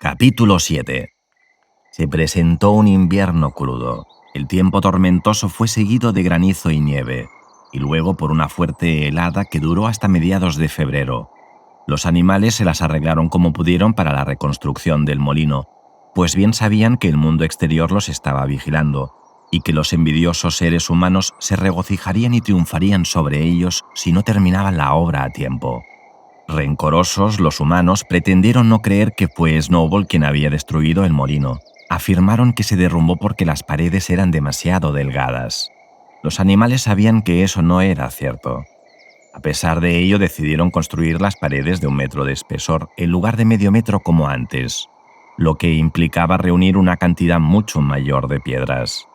Capítulo 7. Se presentó un invierno crudo. El tiempo tormentoso fue seguido de granizo y nieve, y luego por una fuerte helada que duró hasta mediados de febrero. Los animales se las arreglaron como pudieron para la reconstrucción del molino, pues bien sabían que el mundo exterior los estaba vigilando, y que los envidiosos seres humanos se regocijarían y triunfarían sobre ellos si no terminaban la obra a tiempo. Rencorosos, los humanos pretendieron no creer que fue Snowball quien había destruido el molino. Afirmaron que se derrumbó porque las paredes eran demasiado delgadas. Los animales sabían que eso no era cierto. A pesar de ello, decidieron construir las paredes de 1 metro de espesor en lugar de medio metro como antes, lo que implicaba reunir una cantidad mucho mayor de piedras.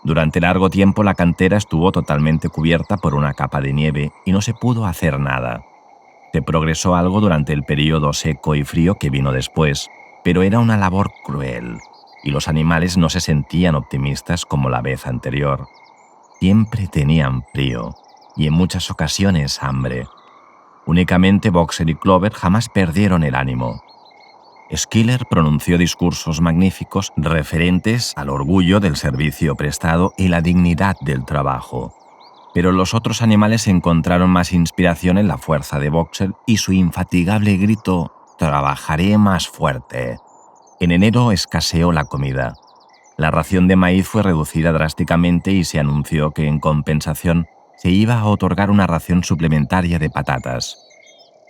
Durante largo tiempo la cantera estuvo totalmente cubierta por una capa de nieve y no se pudo hacer nada. Se progresó algo durante el periodo seco y frío que vino después, pero era una labor cruel, y los animales no se sentían optimistas como la vez anterior. Siempre tenían frío, y en muchas ocasiones hambre. Únicamente Boxer y Clover jamás perdieron el ánimo. Skiller pronunció discursos magníficos referentes al orgullo del servicio prestado y la dignidad del trabajo. Pero los otros animales encontraron más inspiración en la fuerza de Boxer y su infatigable grito «Trabajaré más fuerte». En enero escaseó la comida. La ración de maíz fue reducida drásticamente y se anunció que en compensación se iba a otorgar una ración suplementaria de patatas.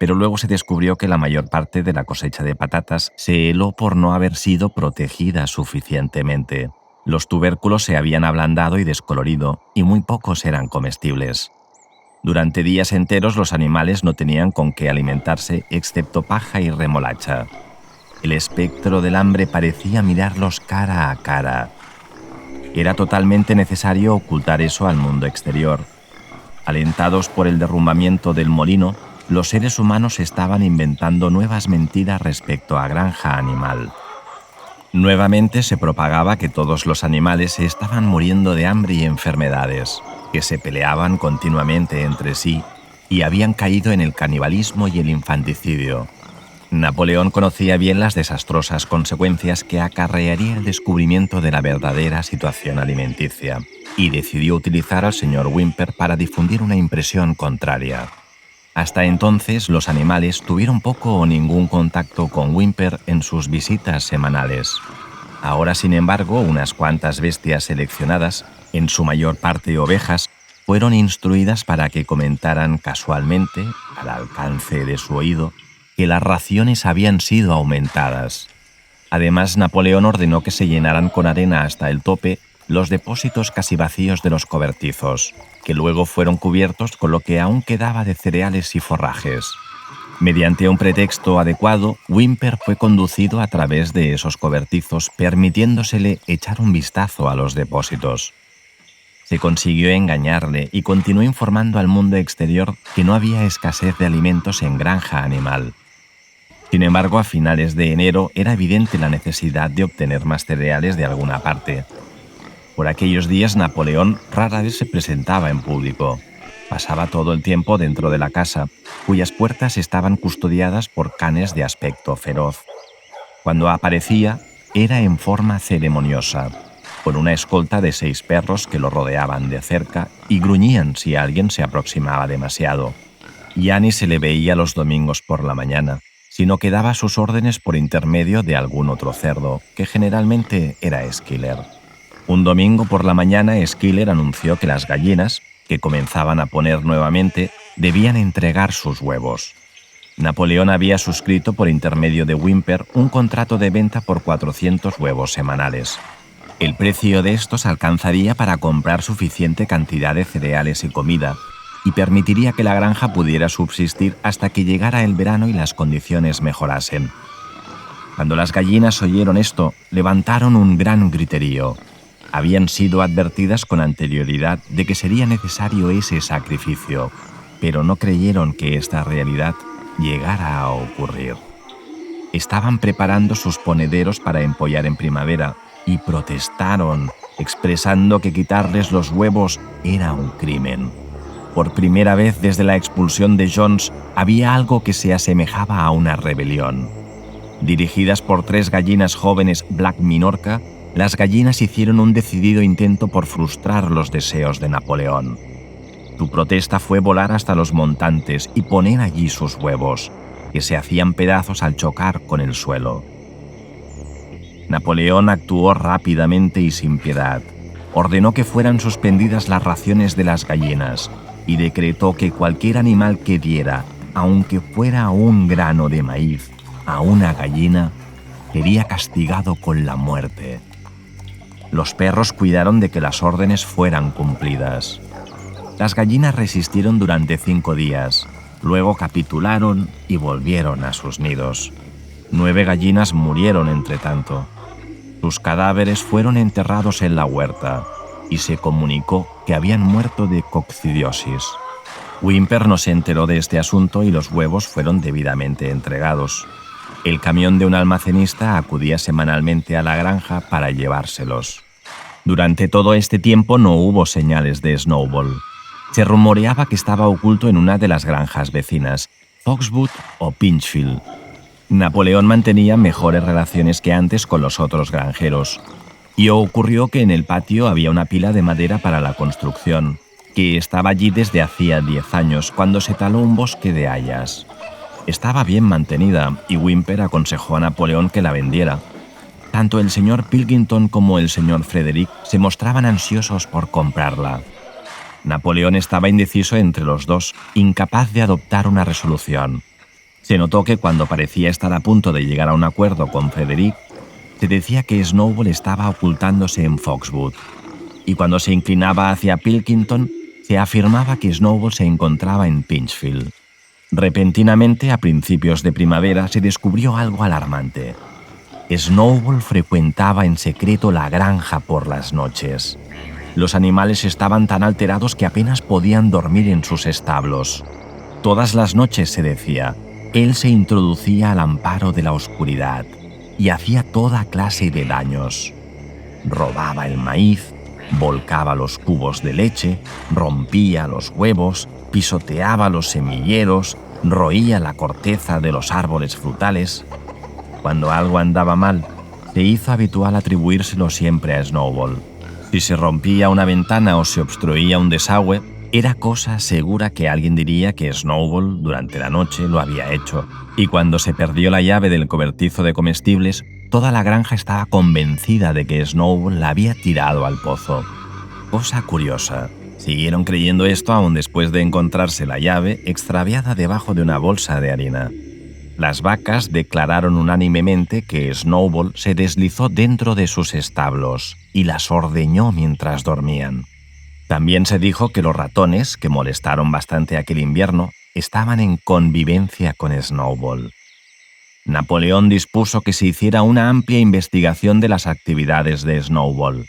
Pero luego se descubrió que la mayor parte de la cosecha de patatas se heló por no haber sido protegida suficientemente. Los tubérculos se habían ablandado y descolorido, y muy pocos eran comestibles. Durante días enteros los animales no tenían con qué alimentarse excepto paja y remolacha. El espectro del hambre parecía mirarlos cara a cara. Era totalmente necesario ocultar eso al mundo exterior. Alentados por el derrumbamiento del molino, los seres humanos estaban inventando nuevas mentiras respecto a granja animal. Nuevamente se propagaba que todos los animales estaban muriendo de hambre y enfermedades, que se peleaban continuamente entre sí y habían caído en el canibalismo y el infanticidio. Napoleón conocía bien las desastrosas consecuencias que acarrearía el descubrimiento de la verdadera situación alimenticia y decidió utilizar al señor Whymper para difundir una impresión contraria. Hasta entonces, los animales tuvieron poco o ningún contacto con Whymper en sus visitas semanales. Ahora, sin embargo, unas cuantas bestias seleccionadas, en su mayor parte ovejas, fueron instruidas para que comentaran casualmente, al alcance de su oído, que las raciones habían sido aumentadas. Además, Napoleón ordenó que se llenaran con arena hasta el tope los depósitos casi vacíos de los cobertizos, que luego fueron cubiertos con lo que aún quedaba de cereales y forrajes. Mediante un pretexto adecuado, Whymper fue conducido a través de esos cobertizos, permitiéndosele echar un vistazo a los depósitos. Se consiguió engañarle y continuó informando al mundo exterior que no había escasez de alimentos en granja animal. Sin embargo, a finales de enero era evidente la necesidad de obtener más cereales de alguna parte. Por aquellos días Napoleón rara vez se presentaba en público. Pasaba todo el tiempo dentro de la casa, cuyas puertas estaban custodiadas por canes de aspecto feroz. Cuando aparecía, era en forma ceremoniosa, con una escolta de 6 perros que lo rodeaban de cerca y gruñían si alguien se aproximaba demasiado. Ya ni se le veía los domingos por la mañana, sino que daba sus órdenes por intermedio de algún otro cerdo, que generalmente era Skiller. Un domingo por la mañana, Skiller anunció que las gallinas, que comenzaban a poner nuevamente, debían entregar sus huevos. Napoleón había suscrito por intermedio de Whymper un contrato de venta por 400 huevos semanales. El precio de estos alcanzaría para comprar suficiente cantidad de cereales y comida, y permitiría que la granja pudiera subsistir hasta que llegara el verano y las condiciones mejorasen. Cuando las gallinas oyeron esto, levantaron un gran griterío. Habían sido advertidas con anterioridad de que sería necesario ese sacrificio, pero no creyeron que esta realidad llegara a ocurrir. Estaban preparando sus ponederos para empollar en primavera y protestaron, expresando que quitarles los huevos era un crimen. Por primera vez desde la expulsión de Jones había algo que se asemejaba a una rebelión. Dirigidas por 3 gallinas jóvenes Black Minorca, las gallinas hicieron un decidido intento por frustrar los deseos de Napoleón. Su protesta fue volar hasta los montantes y poner allí sus huevos, que se hacían pedazos al chocar con el suelo. Napoleón actuó rápidamente y sin piedad. Ordenó que fueran suspendidas las raciones de las gallinas y decretó que cualquier animal que diera, aunque fuera un grano de maíz, a una gallina, sería castigado con la muerte. Los perros cuidaron de que las órdenes fueran cumplidas. Las gallinas resistieron durante 5 días, luego capitularon y volvieron a sus nidos. 9 gallinas murieron entretanto. Sus cadáveres fueron enterrados en la huerta y se comunicó que habían muerto de coccidiosis. Whymper no se enteró de este asunto y los huevos fueron debidamente entregados. El camión de un almacenista acudía semanalmente a la granja para llevárselos. Durante todo este tiempo no hubo señales de Snowball. Se rumoreaba que estaba oculto en una de las granjas vecinas, Foxwood o Pinchfield. Napoleón mantenía mejores relaciones que antes con los otros granjeros, y ocurrió que en el patio había una pila de madera para la construcción, que estaba allí desde hacía 10 años, cuando se taló un bosque de hayas. Estaba bien mantenida y Whymper aconsejó a Napoleón que la vendiera. Tanto el señor Pilkington como el señor Frederick se mostraban ansiosos por comprarla. Napoleón estaba indeciso entre los dos, incapaz de adoptar una resolución. Se notó que cuando parecía estar a punto de llegar a un acuerdo con Frederick, se decía que Snowball estaba ocultándose en Foxwood, y cuando se inclinaba hacia Pilkington, se afirmaba que Snowball se encontraba en Pinchfield. Repentinamente, a principios de primavera, se descubrió algo alarmante. Snowball frecuentaba en secreto la granja por las noches. Los animales estaban tan alterados que apenas podían dormir en sus establos. Todas las noches, se decía, él se introducía al amparo de la oscuridad y hacía toda clase de daños. Robaba el maíz, volcaba los cubos de leche, rompía los huevos, pisoteaba los semilleros, roía la corteza de los árboles frutales. Cuando algo andaba mal, se hizo habitual atribuírselo siempre a Snowball. Si se rompía una ventana o se obstruía un desagüe, era cosa segura que alguien diría que Snowball durante la noche lo había hecho, y cuando se perdió la llave del cobertizo de comestibles, toda la granja estaba convencida de que Snowball la había tirado al pozo. Cosa curiosa, siguieron creyendo esto aún después de encontrarse la llave extraviada debajo de una bolsa de harina. Las vacas declararon unánimemente que Snowball se deslizó dentro de sus establos y las ordeñó mientras dormían. También se dijo que los ratones, que molestaron bastante aquel invierno, estaban en convivencia con Snowball. Napoleón dispuso que se hiciera una amplia investigación de las actividades de Snowball.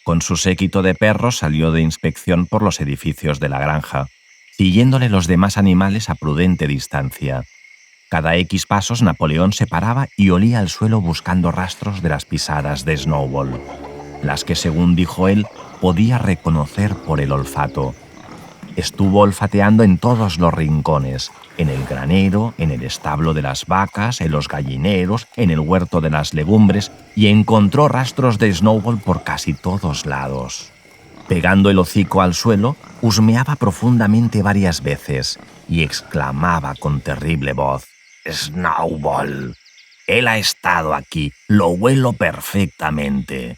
Con su séquito de perros salió de inspección por los edificios de la granja, siguiéndole los demás animales a prudente distancia. Cada X pasos Napoleón se paraba y olía el suelo buscando rastros de las pisadas de Snowball, las que, según dijo él, podía reconocer por el olfato. Estuvo olfateando en todos los rincones, en el granero, en el establo de las vacas, en los gallineros, en el huerto de las legumbres, y encontró rastros de Snowball por casi todos lados. Pegando el hocico al suelo, husmeaba profundamente varias veces y exclamaba con terrible voz: «¡Snowball! Él ha estado aquí, lo huelo perfectamente».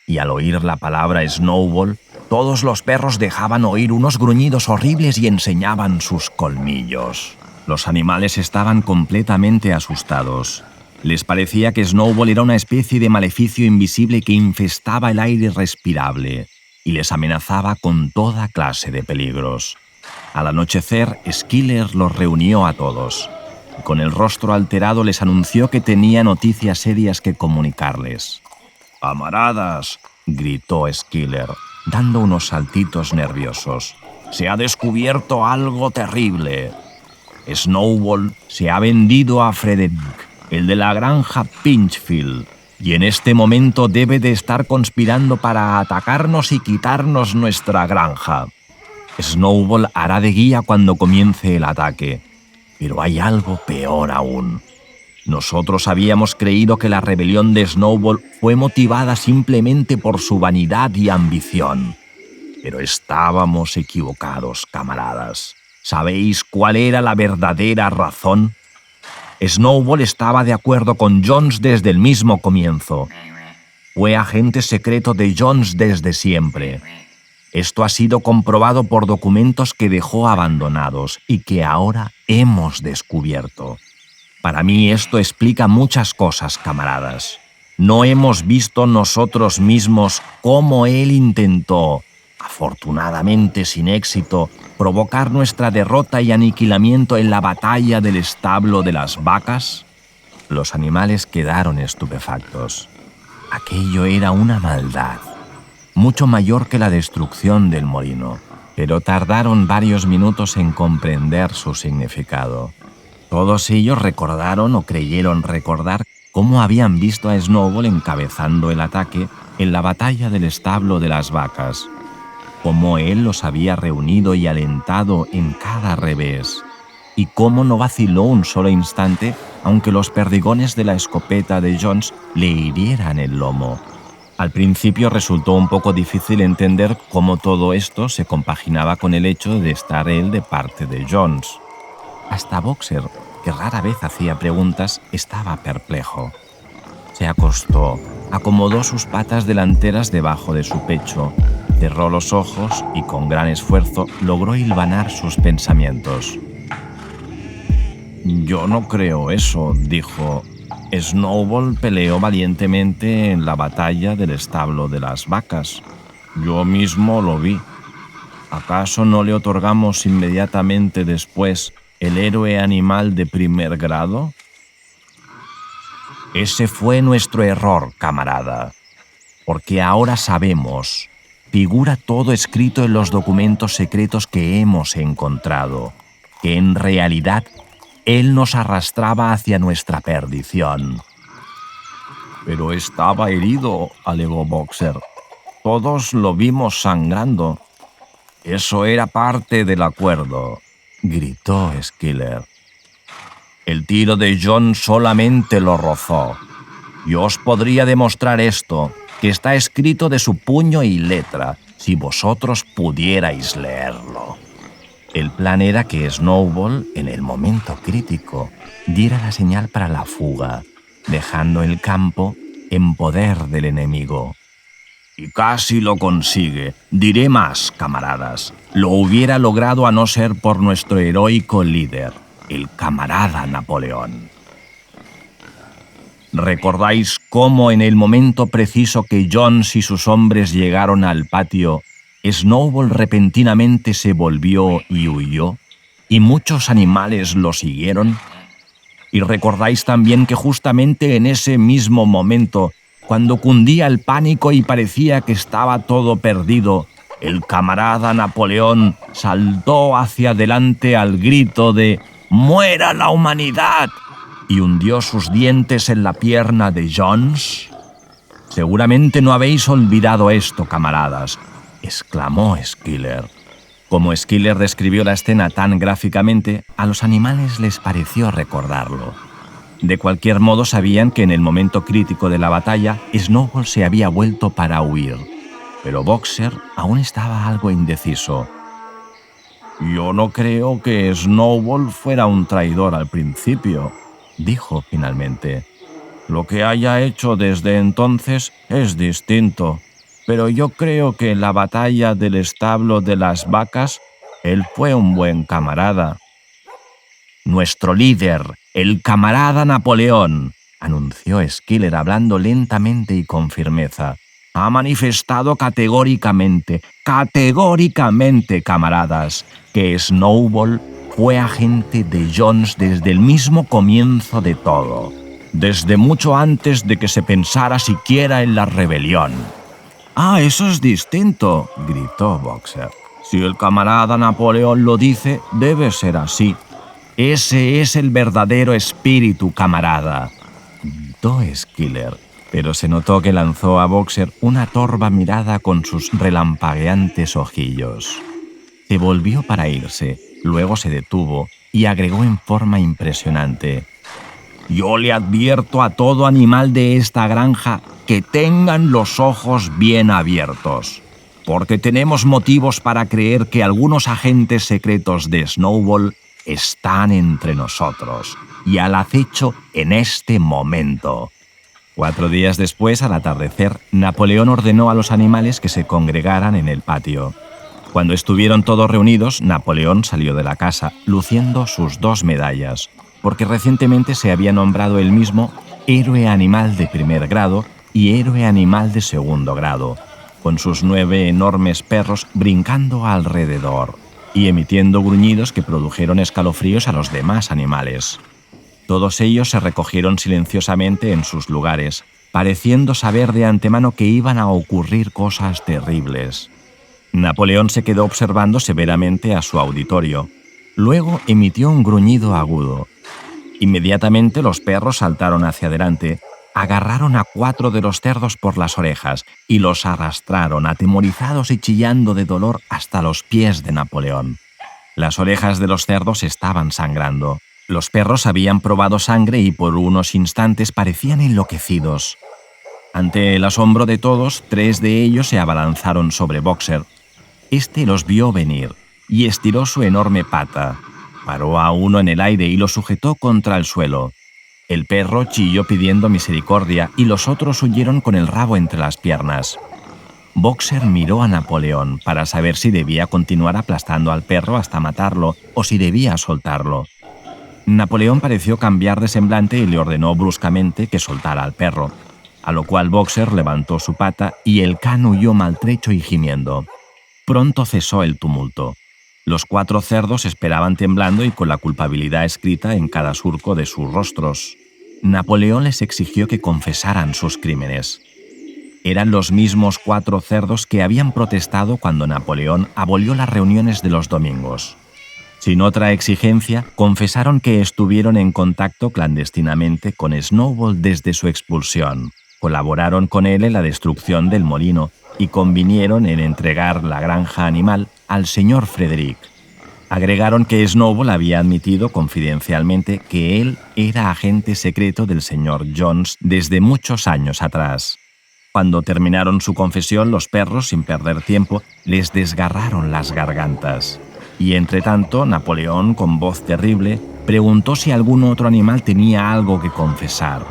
Y al oír la palabra Snowball, todos los perros dejaban oír unos gruñidos horribles y enseñaban sus colmillos. Los animales estaban completamente asustados. Les parecía que Snowball era una especie de maleficio invisible que infestaba el aire respirable y les amenazaba con toda clase de peligros. Al anochecer, Schiller los reunió a todos. Con el rostro alterado les anunció que tenía noticias serias que comunicarles. «Camaradas», gritó Schiller, dando unos saltitos nerviosos, «se ha descubierto algo terrible. Snowball se ha vendido a Frederick, el de la granja Pinchfield, y en este momento debe de estar conspirando para atacarnos y quitarnos nuestra granja. Snowball hará de guía cuando comience el ataque, pero hay algo peor aún. Nosotros habíamos creído que la rebelión de Snowball fue motivada simplemente por su vanidad y ambición. Pero estábamos equivocados, camaradas. ¿Sabéis cuál era la verdadera razón? Snowball estaba de acuerdo con Jones desde el mismo comienzo. Fue agente secreto de Jones desde siempre. Esto ha sido comprobado por documentos que dejó abandonados y que ahora hemos descubierto. Para mí esto explica muchas cosas, camaradas. No hemos visto nosotros mismos cómo él intentó, afortunadamente sin éxito, provocar nuestra derrota y aniquilamiento en la batalla del establo de las vacas. Los animales quedaron estupefactos. Aquello era una maldad, mucho mayor que la destrucción del molino, pero tardaron varios minutos en comprender su significado. Todos ellos recordaron o creyeron recordar cómo habían visto a Snowball encabezando el ataque en la batalla del establo de las vacas, cómo él los había reunido y alentado en cada revés, y cómo no vaciló un solo instante aunque los perdigones de la escopeta de Jones le hirieran el lomo. Al principio resultó un poco difícil entender cómo todo esto se compaginaba con el hecho de estar él de parte de Jones. Hasta Boxer, que rara vez hacía preguntas, estaba perplejo. Se acostó, acomodó sus patas delanteras debajo de su pecho, cerró los ojos y con gran esfuerzo logró hilvanar sus pensamientos. «Yo no creo eso», dijo. «Snowball peleó valientemente en la batalla del establo de las vacas. Yo mismo lo vi. ¿Acaso no le otorgamos inmediatamente después el héroe animal de primer grado?» Ese fue nuestro error, camarada. Porque ahora sabemos, figura todo escrito en los documentos secretos que hemos encontrado, que en realidad él nos arrastraba hacia nuestra perdición. «Pero estaba herido», alegó Boxer. «Todos lo vimos sangrando». «Eso era parte del acuerdo», gritó Skiller. «El tiro de John solamente lo rozó. Yo os podría demostrar esto, que está escrito de su puño y letra, si vosotros pudierais leerlo». El plan era que Snowball, en el momento crítico, diera la señal para la fuga, dejando el campo en poder del enemigo. Y casi lo consigue. Diré más, camaradas. Lo hubiera logrado a no ser por nuestro heroico líder, el camarada Napoleón. ¿Recordáis cómo en el momento preciso que Jones y sus hombres llegaron al patio, Snowball repentinamente se volvió y huyó, y muchos animales lo siguieron? Y recordáis también que justamente en ese mismo momento, cuando cundía el pánico y parecía que estaba todo perdido, el camarada Napoleón saltó hacia adelante al grito de «¡Muera la humanidad!» y hundió sus dientes en la pierna de Jones? Seguramente no habéis olvidado esto, camaradas, exclamó Skiller. Como Skiller describió la escena tan gráficamente, a los animales les pareció recordarlo. De cualquier modo sabían que en el momento crítico de la batalla, Snowball se había vuelto para huir. Pero Boxer aún estaba algo indeciso. «Yo no creo que Snowball fuera un traidor al principio», dijo finalmente. «Lo que haya hecho desde entonces es distinto. Pero yo creo que en la batalla del establo de las vacas, él fue un buen camarada». «Nuestro líder, el camarada Napoleón», anunció Skiller hablando lentamente y con firmeza, «ha manifestado categóricamente, camaradas, que Snowball fue agente de Jones desde el mismo comienzo de todo, desde mucho antes de que se pensara siquiera en la rebelión». «Ah, eso es distinto», gritó Boxer. «Si el camarada Napoleón lo dice, debe ser así. Ese es el verdadero espíritu, camarada», gritó Skiller, pero se notó que lanzó a Boxer una torva mirada con sus relampagueantes ojillos. Se volvió para irse, luego se detuvo y agregó en forma impresionante: Yo le advierto a todo animal de esta granja que tengan los ojos bien abiertos, porque tenemos motivos para creer que algunos agentes secretos de Snowball están entre nosotros y al acecho en este momento. 4 días después, al atardecer, Napoleón ordenó a los animales que se congregaran en el patio. Cuando estuvieron todos reunidos, Napoleón salió de la casa, luciendo sus 2 medallas, porque recientemente se había nombrado él mismo héroe animal de primer grado y héroe animal de segundo grado, con sus 9 enormes perros brincando alrededor y emitiendo gruñidos que produjeron escalofríos a los demás animales. Todos ellos se recogieron silenciosamente en sus lugares, pareciendo saber de antemano que iban a ocurrir cosas terribles. Napoleón se quedó observando severamente a su auditorio. Luego emitió un gruñido agudo. Inmediatamente los perros saltaron hacia adelante, agarraron a 4 de los cerdos por las orejas y los arrastraron, atemorizados y chillando de dolor, hasta los pies de Napoleón. Las orejas de los cerdos estaban sangrando. Los perros habían probado sangre y por unos instantes parecían enloquecidos. Ante el asombro de todos, 3 de ellos se abalanzaron sobre Boxer. Este los vio venir y estiró su enorme pata. Paró a uno en el aire y lo sujetó contra el suelo. El perro chilló pidiendo misericordia y los otros huyeron con el rabo entre las piernas. Boxer miró a Napoleón para saber si debía continuar aplastando al perro hasta matarlo o si debía soltarlo. Napoleón pareció cambiar de semblante y le ordenó bruscamente que soltara al perro, a lo cual Boxer levantó su pata y el can huyó maltrecho y gimiendo. Pronto cesó el tumulto. Los 4 cerdos esperaban temblando y con la culpabilidad escrita en cada surco de sus rostros. Napoleón les exigió que confesaran sus crímenes. Eran los mismos 4 cerdos que habían protestado cuando Napoleón abolió las reuniones de los domingos. Sin otra exigencia, confesaron que estuvieron en contacto clandestinamente con Snowball desde su expulsión, colaboraron con él en la destrucción del molino y convinieron en entregar la granja animal al señor Frederick. Agregaron que Snowball había admitido confidencialmente que él era agente secreto del señor Jones desde muchos años atrás. Cuando terminaron su confesión, los perros, sin perder tiempo, les desgarraron las gargantas. Y entretanto, Napoleón, con voz terrible, preguntó si algún otro animal tenía algo que confesar.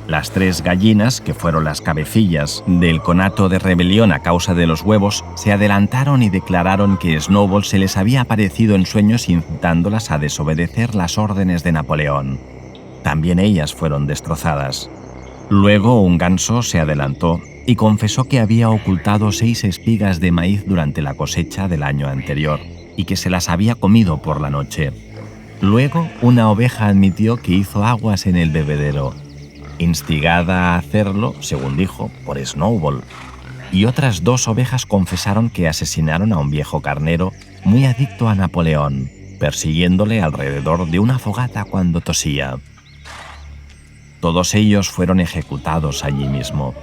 Las 3 gallinas, que fueron las cabecillas del conato de rebelión a causa de los huevos, se adelantaron y declararon que Snowball se les había aparecido en sueños incitándolas a desobedecer las órdenes de Napoleón. También ellas fueron destrozadas. Luego un ganso se adelantó y confesó que había ocultado 6 espigas de maíz durante la cosecha del año anterior y que se las había comido por la noche. Luego una oveja admitió que hizo aguas en el bebedero, instigada a hacerlo, según dijo, por Snowball. Y otras 2 ovejas confesaron que asesinaron a un viejo carnero muy adicto a Napoleón, persiguiéndole alrededor de una fogata cuando tosía. Todos ellos fueron ejecutados allí mismo.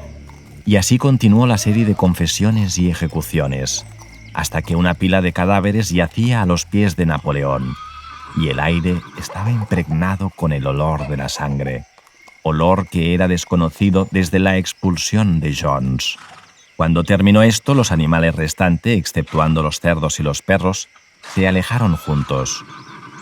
Y así continuó la serie de confesiones y ejecuciones, hasta que una pila de cadáveres yacía a los pies de Napoleón, y el aire estaba impregnado con el olor de la sangre, olor que era desconocido desde la expulsión de Jones. Cuando terminó esto, los animales restantes, exceptuando los cerdos y los perros, se alejaron juntos.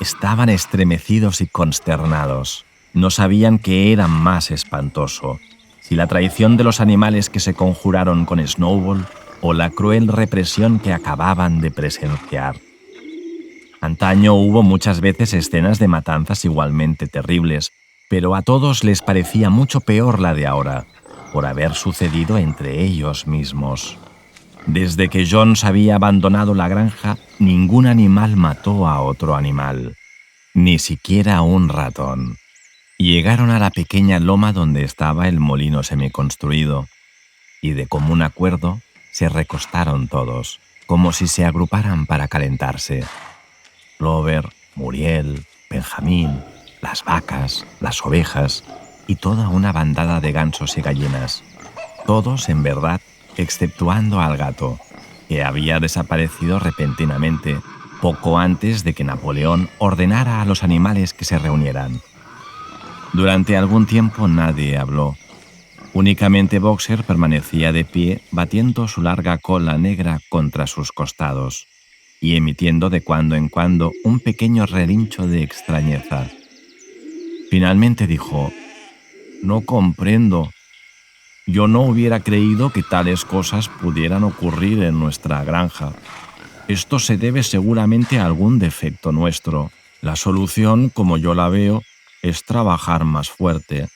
Estaban estremecidos y consternados. No sabían qué era más espantoso, si la traición de los animales que se conjuraron con Snowball o la cruel represión que acababan de presenciar. Antaño hubo muchas veces escenas de matanzas igualmente terribles, pero a todos les parecía mucho peor la de ahora, por haber sucedido entre ellos mismos. Desde que Jones había abandonado la granja, ningún animal mató a otro animal, ni siquiera un ratón. Llegaron a la pequeña loma donde estaba el molino semiconstruido, y de común acuerdo se recostaron todos, como si se agruparan para calentarse. Clover, Muriel, Benjamín, las vacas, las ovejas y toda una bandada de gansos y gallinas. Todos, en verdad, exceptuando al gato, que había desaparecido repentinamente, poco antes de que Napoleón ordenara a los animales que se reunieran. Durante algún tiempo nadie habló. Únicamente Boxer permanecía de pie, batiendo su larga cola negra contra sus costados y emitiendo de cuando en cuando un pequeño relincho de extrañeza. Finalmente dijo: «No comprendo. Yo no hubiera creído que tales cosas pudieran ocurrir en nuestra granja. Esto se debe seguramente a algún defecto nuestro. La solución, como yo la veo, es trabajar más fuerte.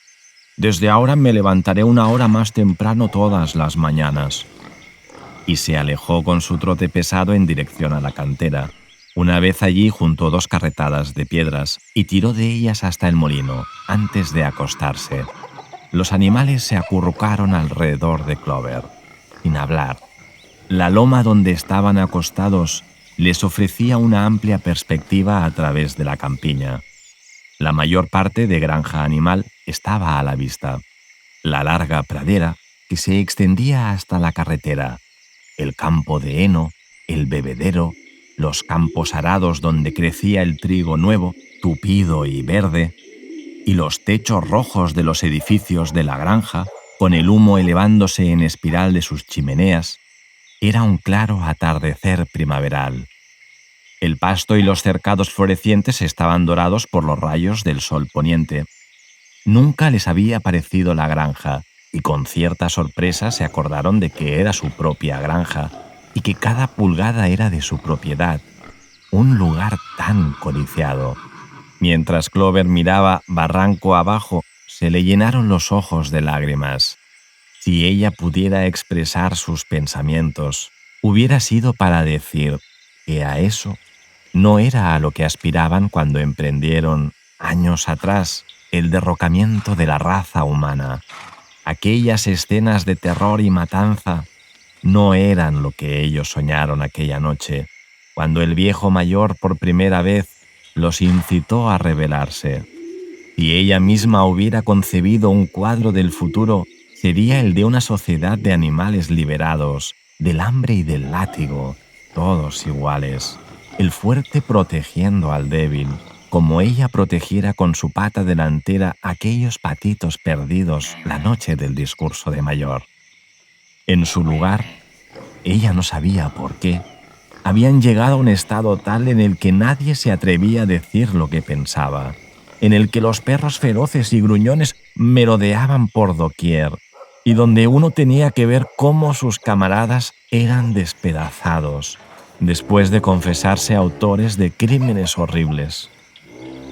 Desde ahora me levantaré una hora más temprano todas las mañanas». Y se alejó con su trote pesado en dirección a la cantera. Una vez allí juntó 2 carretadas de piedras y tiró de ellas hasta el molino, antes de acostarse. Los animales se acurrucaron alrededor de Clover, sin hablar. La loma donde estaban acostados les ofrecía una amplia perspectiva a través de la campiña. La mayor parte de granja animal estaba a la vista. La larga pradera que se extendía hasta la carretera, el campo de heno, el bebedero, los campos arados donde crecía el trigo nuevo, tupido y verde, y los techos rojos de los edificios de la granja, con el humo elevándose en espiral de sus chimeneas, era un claro atardecer primaveral. El pasto y los cercados florecientes estaban dorados por los rayos del sol poniente. Nunca les había parecido la granja, y con cierta sorpresa se acordaron de que era su propia granja y que cada pulgada era de su propiedad, un lugar tan codiciado. Mientras Clover miraba barranco abajo, se le llenaron los ojos de lágrimas. Si ella pudiera expresar sus pensamientos, hubiera sido para decir que a eso no era a lo que aspiraban cuando emprendieron, años atrás, el derrocamiento de la raza humana. Aquellas escenas de terror y matanza no eran lo que ellos soñaron aquella noche, cuando el viejo mayor por primera vez los incitó a rebelarse. Si ella misma hubiera concebido un cuadro del futuro, sería el de una sociedad de animales liberados, del hambre y del látigo, todos iguales, el fuerte protegiendo al débil, como ella protegiera con su pata delantera aquellos patitos perdidos la noche del discurso de Mayor. En su lugar, ella no sabía por qué, habían llegado a un estado tal en el que nadie se atrevía a decir lo que pensaba, en el que los perros feroces y gruñones merodeaban por doquier, y donde uno tenía que ver cómo sus camaradas eran despedazados, después de confesarse autores de crímenes horribles.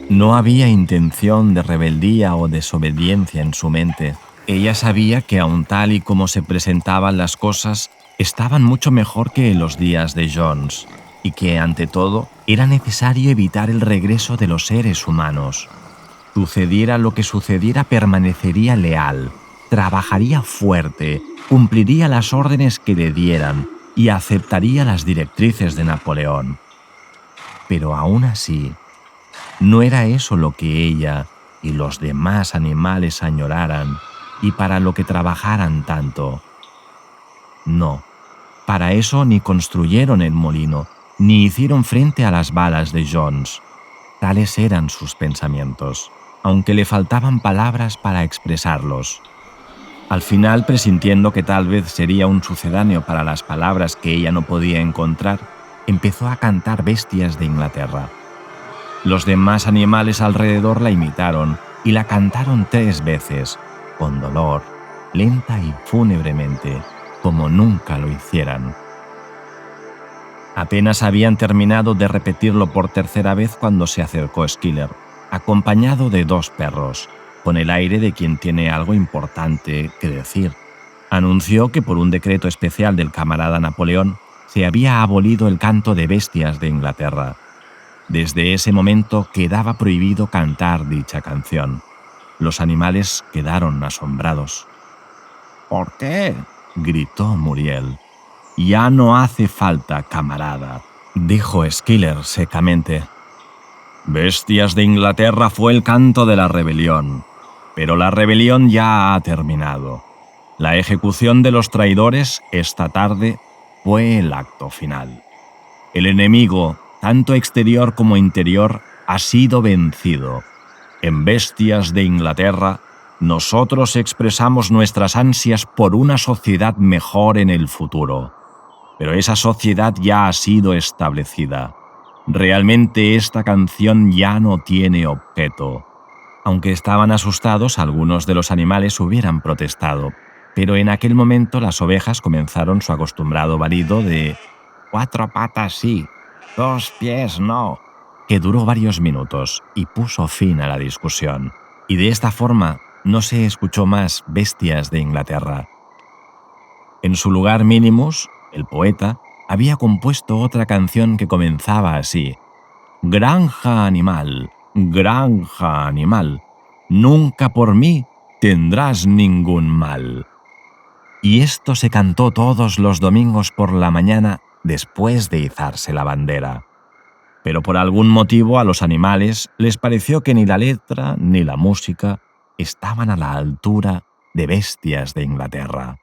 No había intención de rebeldía o desobediencia en su mente. Ella sabía que aun tal y como se presentaban las cosas, estaban mucho mejor que en los días de Jones, y que, ante todo, era necesario evitar el regreso de los seres humanos. Sucediera lo que sucediera, permanecería leal, trabajaría fuerte, cumpliría las órdenes que le dieran y aceptaría las directrices de Napoleón. Pero aún así, no era eso lo que ella y los demás animales añoraran y para lo que trabajaran tanto. No, para eso ni construyeron el molino, ni hicieron frente a las balas de Jones. Tales eran sus pensamientos, aunque le faltaban palabras para expresarlos. Al final, presintiendo que tal vez sería un sucedáneo para las palabras que ella no podía encontrar, empezó a cantar Bestias de Inglaterra. Los demás animales alrededor la imitaron y la cantaron 3 veces, con dolor, lenta y fúnebremente, como nunca lo hicieran. Apenas habían terminado de repetirlo por tercera vez cuando se acercó Schiller, acompañado de 2 perros, con el aire de quien tiene algo importante que decir. Anunció que por un decreto especial del camarada Napoleón se había abolido el canto de Bestias de Inglaterra. Desde ese momento quedaba prohibido cantar dicha canción. Los animales quedaron asombrados. «¿Por qué?», gritó Muriel. «Ya no hace falta, camarada», dijo Schiller secamente. «Bestias de Inglaterra fue el canto de la rebelión, pero la rebelión ya ha terminado. La ejecución de los traidores esta tarde fue el acto final. El enemigo, tanto exterior como interior, ha sido vencido. En Bestias de Inglaterra, nosotros expresamos nuestras ansias por una sociedad mejor en el futuro. Pero esa sociedad ya ha sido establecida. Realmente esta canción ya no tiene objeto. Aunque estaban asustados, algunos de los animales hubieran protestado, pero en aquel momento las ovejas comenzaron su acostumbrado balido de «cuatro patas sí, dos pies no», que duró varios minutos y puso fin a la discusión. Y de esta forma no se escuchó más Bestias de Inglaterra. En su lugar, Minimus, el poeta, había compuesto otra canción que comenzaba así: «Granja animal, nunca por mí tendrás ningún mal». Y esto se cantó todos los domingos por la mañana después de izarse la bandera. Pero por algún motivo a los animales les pareció que ni la letra ni la música estaban a la altura de Bestias de Inglaterra.